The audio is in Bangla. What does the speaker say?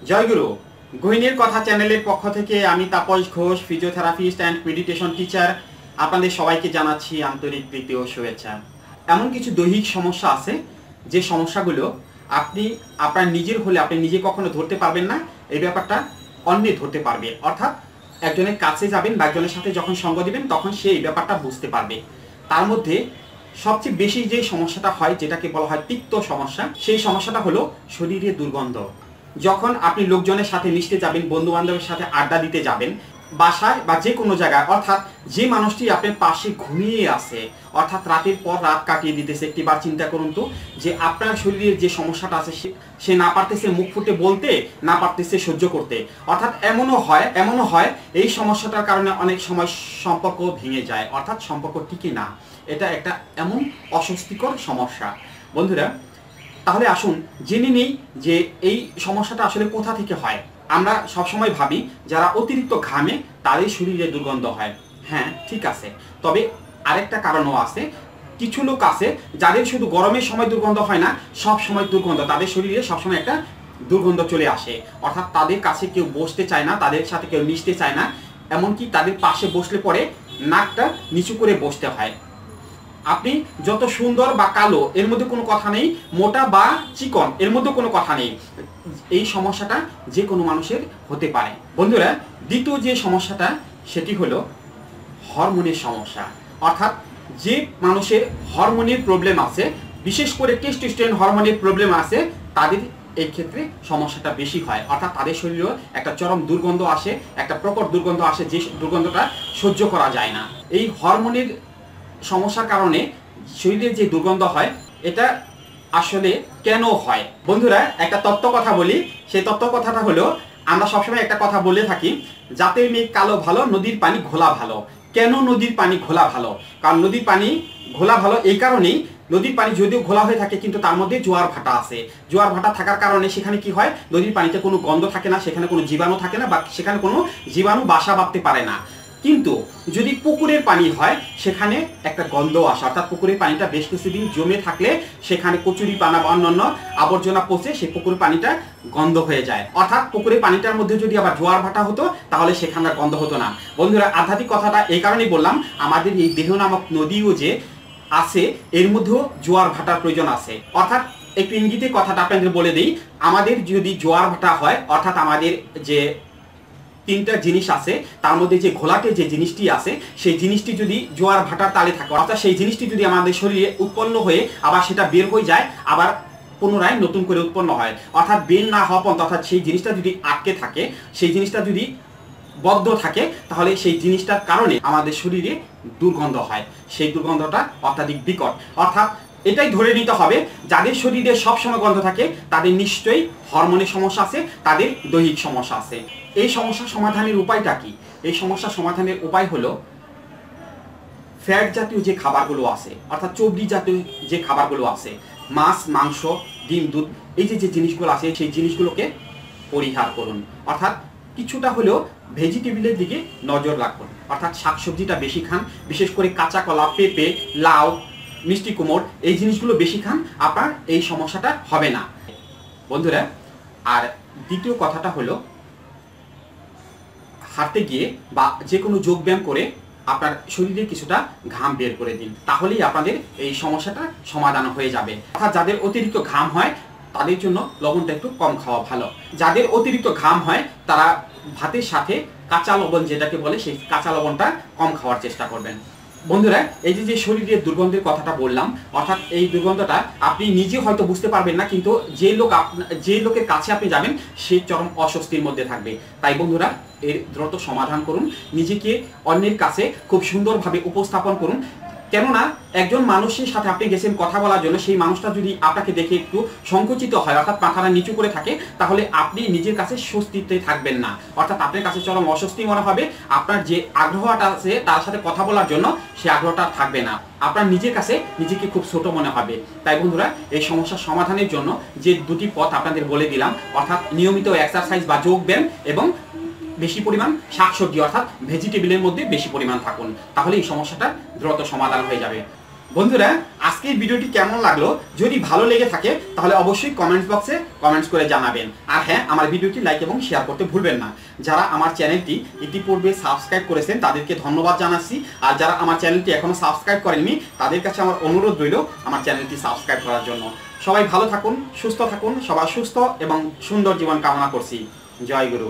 জয়গুরু গহিনীর কথা চ্যানেলের পক্ষ থেকে আমি Tapas Ghosh, physiotherapist and meditation teacher, আপনাদের সবাইকে জানাচ্ছি আন্তরিক প্রীতি ও শুভেচ্ছা। এমন কিছু দৈহিক সমস্যা আছে যে সমস্যাগুলো আপনি আপনার নিজের হলে আপনি নিজে কখনো ধরতে পারবেন না, এই ব্যাপারটা অন্যে ধরতে পারবে। অর্থাৎ একজনের কাছে যাবেন বা একজনের সাথে যখন সঙ্গ দিবেন তখন সে এই ব্যাপারটা বুঝতে পারবে। তার মধ্যে সবচেয়ে বেশি যে সমস্যাটা হয়, যেটাকে বলা হয় তিক্ত সমস্যা, সেই সমস্যাটা হলো শরীরে দুর্গন্ধ। যখন আপনি লোকজনের সাথে মিশতে যাবেন, বন্ধু বান্ধবের সাথে আড্ডা দিতে যাবেন, বাসায় বা যে কোনো জায়গায়, অর্থাৎ যে মানুষটি আপনার পাশে ঘুমিয়ে আছে, অর্থাৎ রাতের পর রাত কাটিয়ে দিতেছে, একটিবার চিন্তা করুন তো যে আপনার শরীরের যে সমস্যাটা আছে সে না পারতেছে মুখ ফুটে বলতে, না পারতেছে সহ্য করতে। অর্থাৎ এমনও হয় এই সমস্যাটার কারণে অনেক সময় সম্পর্ক ভেঙে যায়, অর্থাৎ সম্পর্ক টিকে না। এটা একটা এমন অস্বস্তিকর সমস্যা। বন্ধুরা, তাহলে আসুন জেনে নেই যে এই সমস্যাটা আসলে কোথা থেকে হয়। আমরা সবসময় ভাবি যারা অতিরিক্ত ঘামে তাদের শরীরে দুর্গন্ধ হয়। হ্যাঁ, ঠিক আছে, তবে আরেকটা কারণও আছে। কিছু লোক আছে যাদের শুধু গরমের সময় দুর্গন্ধ হয় না, সব সময় দুর্গন্ধ, তাদের শরীরে সবসময় একটা দুর্গন্ধ চলে আসে। অর্থাৎ তাদের কাছে কেউ বসতে চায় না, তাদের সাথে কেউ মিশতে চায় না, এমনকি তাদের পাশে বসলে পরে নাকটা নিচু করে বসতে হয়। আপনি যত সুন্দর বা কালো এর মধ্যে কোনো কথা নেই, মোটা বা চিকন এর মধ্যে কোনো কথা নেই, এই সমস্যাটা যে কোনো মানুষের হতে পারে। বন্ধুরা, দ্বিতীয় যে সমস্যাটা সেটি হলো হরমোনের সমস্যা। অর্থাৎ যে মানুষের হরমোনের প্রবলেম আছে, বিশেষ করে টেস্টোস্টেরন হরমোনের প্রবলেম আছে, তাদের এই ক্ষেত্রে সমস্যাটা বেশি হয়। অর্থাৎ তাদের শরীরেও একটা চরম দুর্গন্ধ আসে, একটা প্রকট দুর্গন্ধ আসে, যে দুর্গন্ধটা সহ্য করা যায় না। এই হরমোনের সমস্যার কারণে শরীরে যে দুর্গন্ধ হয়, এটা আসলে কেন হয়? বন্ধুরা, একটা তত্ত্ব কথা বলি। সেই তত্ত্ব কথাটা হলো, আমরা সবসময় একটা কথা বলে থাকি, জাতের মেঘ কালো ভালো, নদীর পানি ঘোলা ভালো। কেন নদীর পানি ঘোলা ভালো? কারণ নদীর পানি ঘোলা ভালো এই কারণেই, নদীর পানি যদিও ঘোলা হয়ে থাকে কিন্তু তার মধ্যে জোয়ার ভাটা আছে। জোয়ার ভাটা থাকার কারণে সেখানে কি হয়, নদীর পানিতে কোনো গন্ধ থাকে না, সেখানে কোনো জীবাণু থাকে না, বা সেখানে কোনো জীবাণু বাসা বাঁধতে পারে না। কিন্তু যদি পুকুরের পানি হয়, সেখানে একটা গন্ধ আসে। অর্থাৎ পুকুরের পানিটা বেশ কিছুদিন জমে থাকলে সেখানে কচুরি পানা বা অন্যান্য আবর্জনা পচে সেই পুকুরের পানিটা গন্ধ হয়ে যায়। অর্থাৎ পুকুরের পানিটার মধ্যে যদি আবার জোয়ার ভাটা হতো তাহলে সেখানে গন্ধ হতো না। বন্ধুরা, আধ্যাত্মিক কথাটা এই কারণেই বললাম, আমাদের এই দেহ নামক নদীও যে আছে, এর মধ্যেও জোয়ার ভাটার প্রয়োজন আছে। অর্থাৎ একটু ইঙ্গিতে কথাটা আপনাদের বলে দিই, আমাদের যদি জোয়ার ভাটা হয়, অর্থাৎ আমাদের যে তিনটা জিনিস আছে তার মধ্যে যে ঘোলাটে যে জিনিসটি আছে, সেই জিনিসটি যদি জোয়ার ভাটার তালে থাকে, অর্থাৎ সেই জিনিসটি যদি আমাদের শরীরে উৎপন্ন হয়ে আবার সেটা বের হয়ে যায়, আবার পুনরায় নতুন করে উৎপন্ন হয়, অর্থাৎ বের না হওয়া পর্যন্ত, অর্থাৎ সেই জিনিসটা যদি আটকে থাকে, সেই জিনিসটা যদি বদ্ধ থাকে, তাহলে সেই জিনিসটার কারণে আমাদের শরীরে দুর্গন্ধ হয়। সেই দুর্গন্ধটা অত্যাধিক বিকট। অর্থাৎ এটাই ধরে নিতে হবে, যাদের শরীরে সবসময় গন্ধ থাকে তাদের নিশ্চয়ই হরমোনের সমস্যা আছে, তাদের দৈহিক সমস্যা আছে। এই সমস্যা সমাধানের উপায়টা কি? এই সমস্যা সমাধানের উপায় হলো, ফ্যাট জাতীয় যে খাবারগুলো আছে, অর্থাৎ চর্বি জাতীয় যে খাবারগুলো আছে, মাছ, মাংস, ডিম, দুধ, এই যে জিনিসগুলো আছে, সেই জিনিসগুলোকে পরিহার করুন। অর্থাৎ কিছুটা হলেও ভেজিটেবলের দিকে নজর রাখুন। অর্থাৎ শাকসবজিটা বেশি খান, বিশেষ করে কাঁচা কলা, পেঁপে, লাউ, মিষ্টি কুমড়, এই জিনিসগুলো বেশি খান, আপনার এই সমস্যাটা হবে না। বন্ধুরা, আর দ্বিতীয় কথাটা হলো, হাঁটতে গিয়ে বা যে কোনো যোগব্যায়াম করে আপনার শরীরে কিছুটা ঘাম বের করে দিন, তাহলেই আপনাদের এই সমস্যাটা সমাধান হয়ে যাবে। অর্থাৎ যাদের অতিরিক্ত ঘাম হয় তাদের জন্য লবণটা একটু কম খাওয়া ভালো। যাদের অতিরিক্ত ঘাম হয় তারা ভাতের সাথে কাঁচা লবণ যেটাকে বলে, সেই কাঁচা লবণটা কম খাওয়ার চেষ্টা করবেন। বন্ধুরা, এই যে শরীরের দুর্গন্ধের কথাটা বললাম, অর্থাৎ এই দুর্গন্ধটা আপনি নিজে হয়তো বুঝতে পারবেন না, কিন্তু যে লোকের কাছে আপনি যাবেন সে চরম অস্বস্তির মধ্যে থাকবে। তাই বন্ধুরা, এর দ্রুত সমাধান করুন, নিজেকে অন্যের কাছে খুব সুন্দরভাবে উপস্থাপন করুন। কেননা একজন মানুষের সাথে আপনি গেছেন কথা বলার জন্য, সেই মানুষটা যদি আপনাকে দেখে একটু সংকুচিত হয়, অর্থাৎ মাথাটা নিচু করে থাকে, তাহলে আপনি নিজের কাছে স্বস্তিতে থাকবেন না। অর্থাৎ আপনার কাছে চরম অস্বস্তি মনে হবে, আপনার যে আগ্রহটা আছে তার সাথে কথা বলার জন্য সেই আগ্রহটা থাকবে না, আপনার নিজের কাছে নিজেকে খুব ছোট মনে হবে। তাই বন্ধুরা, এই সমস্যার সমাধানের জন্য যে দুটি পথ আপনাদের বলে দিলাম, অর্থাৎ নিয়মিত এক্সারসাইজ বা যোগ ব্যায়াম এবং বেশি পরিমাণ শাকসবজি অর্থাৎ ভেজিটেবলের মধ্যে বেশি পরিমাণ থাকুন, তাহলে এই সমস্যাটা দ্রুত সমাধান হয়ে যাবে। বন্ধুরা, আজকের ভিডিওটি কেমন লাগলো যদি ভালো লেগে থাকে তাহলে অবশ্যই কমেন্টস বক্সে কমেন্টস করে জানাবেন। আর হ্যাঁ, আমার ভিডিওটি লাইক এবং শেয়ার করতে ভুলবেন না। যারা আমার চ্যানেলটি ইতিপূর্বে সাবস্ক্রাইব করেছেন তাদেরকে ধন্যবাদ জানাচ্ছি, আর যারা আমার চ্যানেলটি এখনো সাবস্ক্রাইব করেননি তাদের কাছে আমার অনুরোধ রইল আমার চ্যানেলটি সাবস্ক্রাইব করার জন্য। সবাই ভালো থাকুন, সুস্থ থাকুন, সবার সুস্থ এবং সুন্দর জীবন কামনা করছি। জয় গুরু।